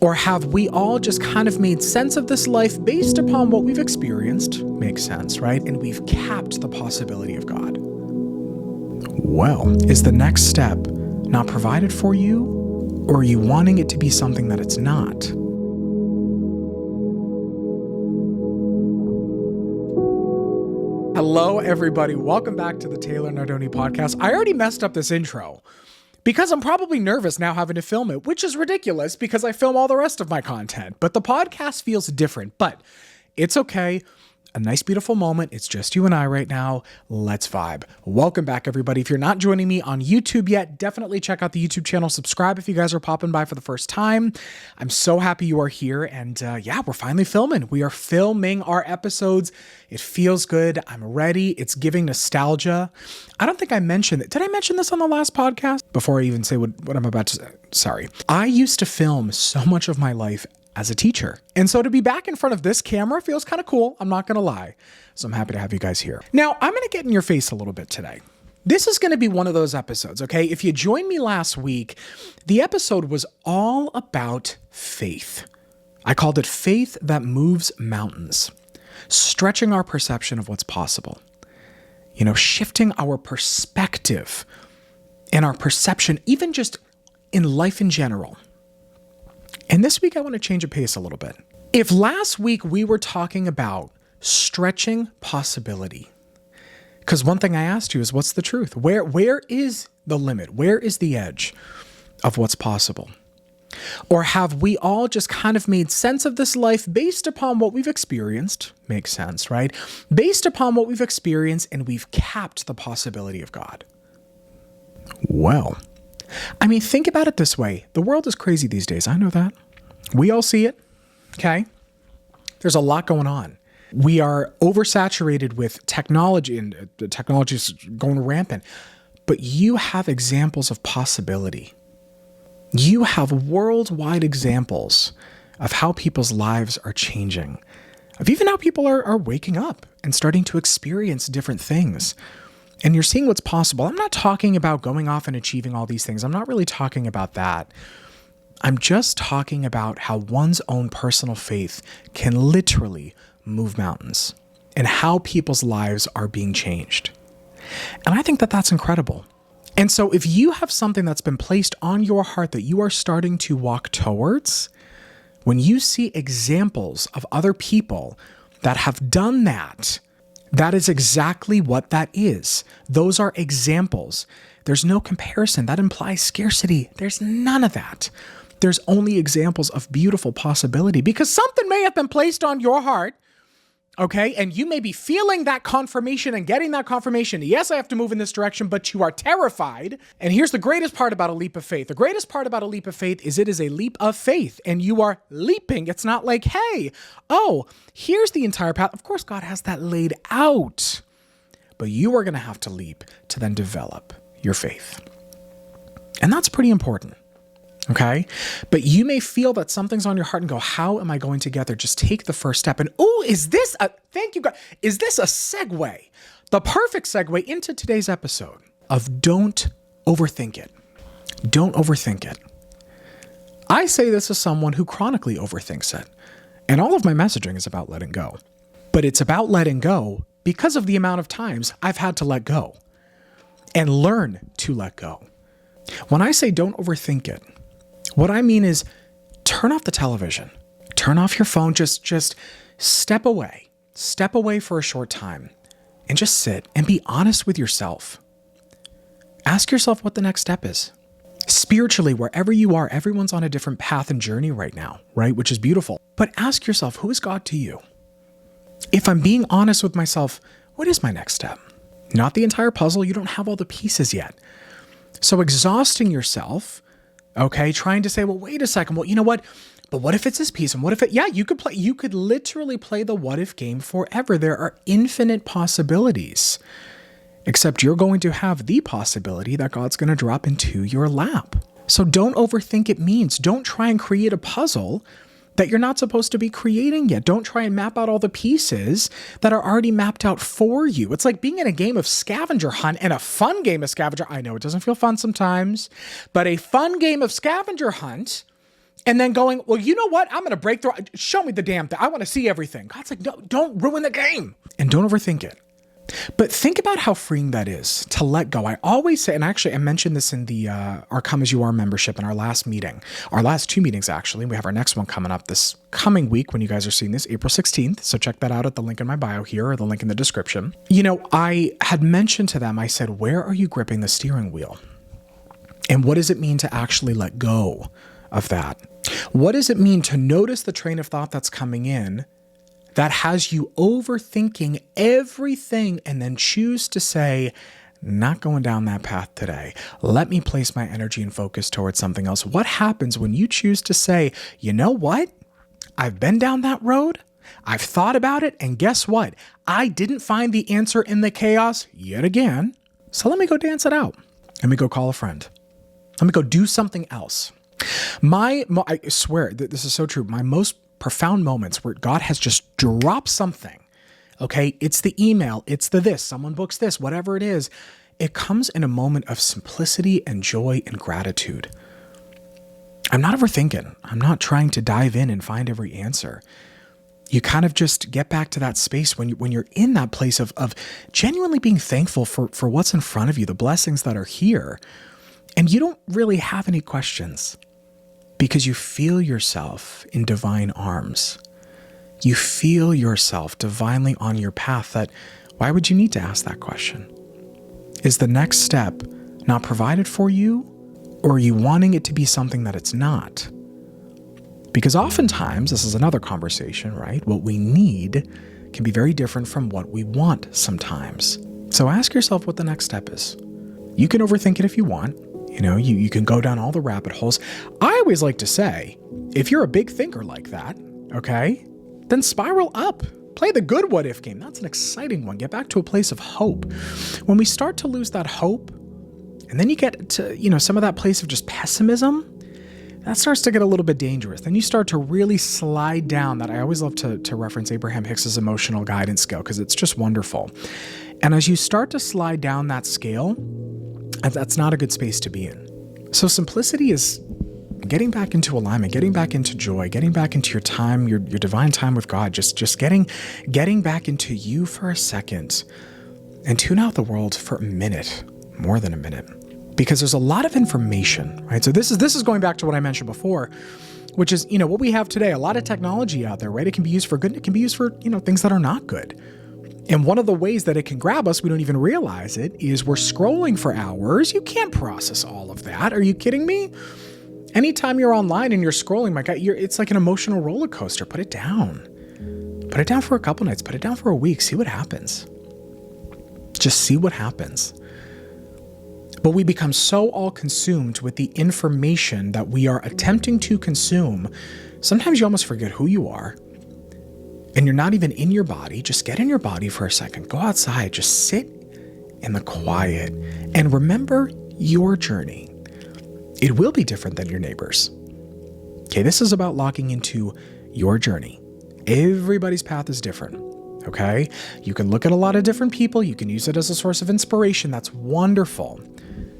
Or have we all just kind of made sense of this life based upon what we've experienced? Makes sense, right? And we've capped the possibility of God. Well, is the next step not provided for you, or are you wanting it to be something that it's not? Hello, everybody. Welcome back to the Taylor Nardone Podcast. I already messed up this intro because I'm probably nervous now having to film it, which is ridiculous because I film all the rest of my content. But the podcast feels different, but it's okay. A nice, beautiful moment. It's just you and I right now. Let's vibe. Welcome back, everybody. If you're not joining me on YouTube yet, definitely check out the YouTube channel. Subscribe if you guys are popping by for the first time. I'm so happy you are here. And yeah, we're finally filming. We are filming our episodes. It feels good. I'm ready. It's giving nostalgia. I don't think I mentioned it. Did I mention this on the last podcast? Before I even say what I'm about to say. Sorry. I used to film so much of my life as a teacher. And so to be back in front of this camera feels kind of cool. I'm not going to lie. So I'm happy to have you guys here. Now, I'm going to get in your face a little bit today. This is going to be one of those episodes, okay? If you joined me last week, the episode was all about faith. I called it Faith That Moves Mountains, stretching our perception of what's possible. You know, shifting our perspective and our perception, even just in life in general. And this week, I want to change the pace a little bit. If last week we were talking about stretching possibility, because one thing I asked you is, what's the truth? Where is the limit? Where is the edge of what's possible? Or have we all just kind of made sense of this life based upon what we've experienced? Makes sense, right? Based upon what we've experienced, and we've capped the possibility of God. Well, I mean, think about it this way. The world is crazy these days. I know that. We all see it, okay? There's a lot going on. We are oversaturated with technology, and the technology is going rampant. But you have examples of possibility. You have worldwide examples of how people's lives are changing, of even how people are waking up and starting to experience different things. And you're seeing what's possible. I'm not talking about going off and achieving all these things. I'm not really talking about that. I'm just talking about how one's own personal faith can literally move mountains and how people's lives are being changed. And I think that that's incredible. And so if you have something that's been placed on your heart that you are starting to walk towards, when you see examples of other people that have done that, that is exactly what that is. Those are examples. There's no comparison. That implies scarcity. There's none of that. There's only examples of beautiful possibility because something may have been placed on your heart, okay? And you may be feeling that confirmation and getting that confirmation. Yes, I have to move in this direction, but you are terrified. And here's the greatest part about a leap of faith. The greatest part about a leap of faith is it is a leap of faith and you are leaping. It's not like, hey, oh, here's the entire path. Of course, God has that laid out, but you are going to have to leap to then develop your faith. And that's pretty important. Okay. But you may feel that something's on your heart and go, how am I going to get there? Just take the first step. And thank you, God. Is this a segue? The perfect segue into today's episode of Don't Overthink It. Don't overthink it. I say this as someone who chronically overthinks it. And all of my messaging is about letting go. But it's about letting go because of the amount of times I've had to let go and learn to let go. When I say don't overthink it, what I mean is turn off the television, turn off your phone, just step away for a short time and just sit and be honest with yourself. Ask yourself what the next step is. Spiritually, wherever you are, everyone's on a different path and journey right now, right? Which is beautiful. But ask yourself, who is God to you? If I'm being honest with myself, what is my next step? Not the entire puzzle. You don't have all the pieces yet. So exhausting yourself, okay, trying to say, well, wait a second. Well, you know what? But what if it's this piece? And what if it, yeah, you could literally play the what if game forever. There are infinite possibilities, except you're going to have the possibility that God's going to drop into your lap. So don't overthink it means. Don't try and create a puzzle that you're not supposed to be creating yet. Don't try and map out all the pieces that are already mapped out for you. It's like being in a game of scavenger hunt, and a fun game of scavenger. I know it doesn't feel fun sometimes, but a fun game of scavenger hunt And then going, well, you know what? I'm going to break through. Show me the damn thing. I want to see everything. God's like, no, don't ruin the game. And don't overthink it. But think about how freeing that is to let go. I always say, and actually I mentioned this in the our Come As You Are membership in our last meeting, our last two meetings actually. We have our next one coming up this coming week when you guys are seeing this, April 16th. So check that out at the link in my bio here or the link in the description. You know, I had mentioned to them, I said, where are you gripping the steering wheel? And what does it mean to actually let go of that? What does it mean to notice the train of thought that's coming in that has you overthinking everything and then choose to say, not going down that path today. Let me place my energy and focus towards something else. What happens when you choose to say, you know what? I've been down that road. I've thought about it. And guess what? I didn't find the answer in the chaos yet again. So let me go dance it out. Let me go call a friend. Let me go do something else. I swear that this is so true. My most profound moments where God has just dropped something. Okay. It's the email. It's the this, someone books this, whatever it is. It comes in a moment of simplicity and joy and gratitude. I'm not overthinking. I'm not trying to dive in and find every answer. You kind of just get back to that space when you're in that place of genuinely being thankful for what's in front of you, the blessings that are here. And you don't really have any questions because you feel yourself in divine arms. You feel yourself divinely on your path. That why would you need to ask that question? Is the next step not provided for you, or are you wanting it to be something that it's not? Because oftentimes, this is another conversation, right? What we need can be very different from what we want sometimes. So ask yourself what the next step is. You can overthink it if you want. You know, you can go down all the rabbit holes. I always like to say, if you're a big thinker like that, okay, then spiral up. Play the good what if game. That's an exciting one. Get back to a place of hope. When we start to lose that hope, and then you get to, you know, some of that place of just pessimism, that starts to get a little bit dangerous. Then you start to really slide down that. I always love to reference Abraham Hicks's emotional guidance scale because it's just wonderful. And as you start to slide down that scale, that's not a good space to be in. So simplicity is getting back into alignment, getting back into joy, getting back into your time, your divine time with God, just getting back into you for a second and tune out the world for a minute, more than a minute, because there's a lot of information, right? So this is going back to what I mentioned before, which is, you know, what we have today, a lot of technology out there, right? It can be used for good. It can be used for, you know, things that are not good. And one of the ways that it can grab us, we don't even realize it, is we're scrolling for hours. You can't process all of that. Are you kidding me? Anytime you're online and you're scrolling, my God, it's like an emotional roller coaster. Put it down. Put it down for a couple nights. Put it down for a week. See what happens. Just see what happens. But we become so all consumed with the information that we are attempting to consume. Sometimes you almost forget who you are. And you're not even in your body. Just get in your body for a second. Go outside. Just sit in the quiet and remember your journey. It will be different than your neighbor's. Okay, this is about locking into your journey. Everybody's path is different. Okay, you can look at a lot of different people. You can use it as a source of inspiration. That's wonderful.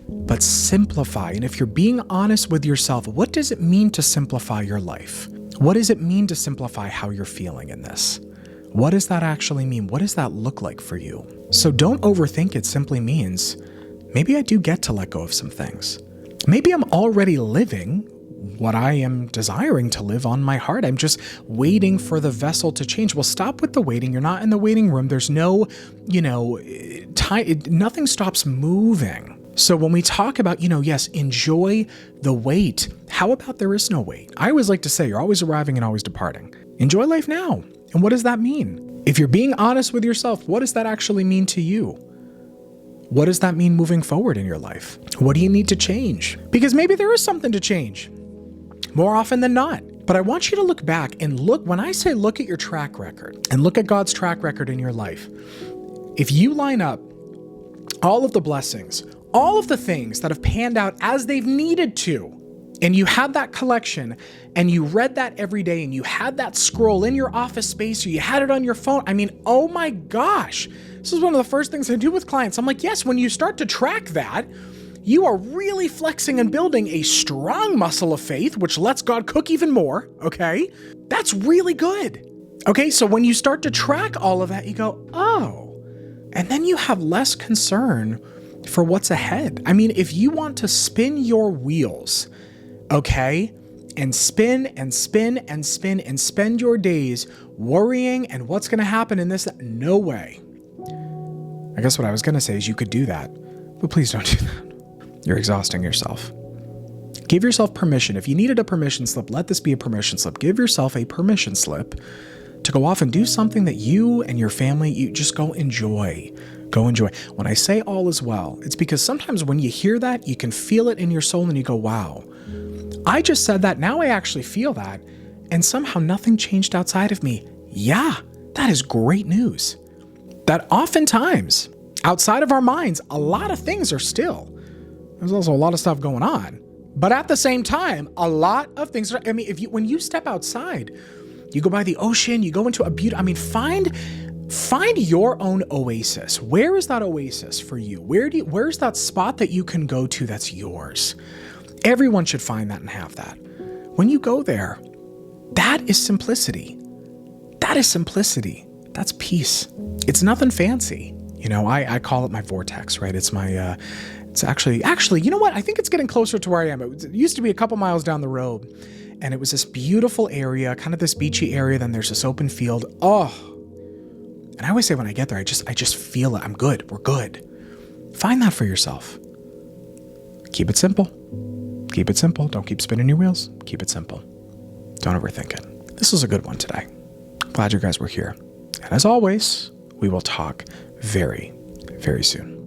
But simplify. And if you're being honest with yourself, what does it mean to simplify your life? What does it mean to simplify how you're feeling in this? What does that actually mean? What does that look like for you? So don't overthink it. Simply means maybe I do get to let go of some things. Maybe I'm already living what I am desiring to live on my heart. I'm just waiting for the vessel to change. Well, stop with the waiting. You're not in the waiting room. There's no, time. Nothing stops moving. So when we talk about, yes, enjoy the wait. How about there is no wait? I always like to say you're always arriving and always departing. Enjoy life now. And what does that mean? If you're being honest with yourself, what does that actually mean to you? What does that mean moving forward in your life? What do you need to change? Because maybe there is something to change more often than not. But I want you to look back and look, when I say look at your track record and look at God's track record in your life, if you line up all of the blessings, all of the things that have panned out as they've needed to, and you had that collection and you read that every day and you had that scroll in your office space or you had it on your phone. I mean, oh my gosh, this is one of the first things I do with clients. I'm like, yes, when you start to track that, you are really flexing and building a strong muscle of faith, which lets God cook even more, okay? That's really good. Okay, so when you start to track all of that, you go, oh, and then you have less concern for what's ahead. I mean, if you want to spin your wheels, okay, and spin and spin and spin and spend your days worrying and what's going to happen in this, no way. I guess what I was going to say is you could do that, but please don't do that. You're exhausting yourself. Give yourself permission. If you needed a permission slip, let this be a permission slip. Give yourself a permission slip to go off and do something that you and your family, you just go enjoy. Go enjoy. When I say all is well, it's because sometimes when you hear that, you can feel it in your soul and you go, wow, I just said that. Now I actually feel that. And somehow nothing changed outside of me. Yeah, that is great news. That oftentimes outside of our minds, a lot of things are still. There's also a lot of stuff going on. But at the same time, a lot of things are, I mean, when you step outside, you go by the ocean, you go into a beautiful, I mean, find your own oasis. Where is that oasis for you? Where's that spot that you can go to that's yours? Everyone should find that and have that. When you go there, that is simplicity. That is simplicity. That's peace. It's nothing fancy. You know, I call it my vortex, right? It's my, it's actually, you know what? I think it's getting closer to where I am. It used to be a couple miles down the road, and it was this beautiful area, kind of this beachy area. Then there's this open field. Oh, and I always say when I get there, I just feel it. I'm good. We're good. Find that for yourself. Keep it simple. Keep it simple. Don't keep spinning your wheels. Keep it simple. Don't overthink it. This was a good one today. Glad you guys were here. And as always, we will talk very, very soon.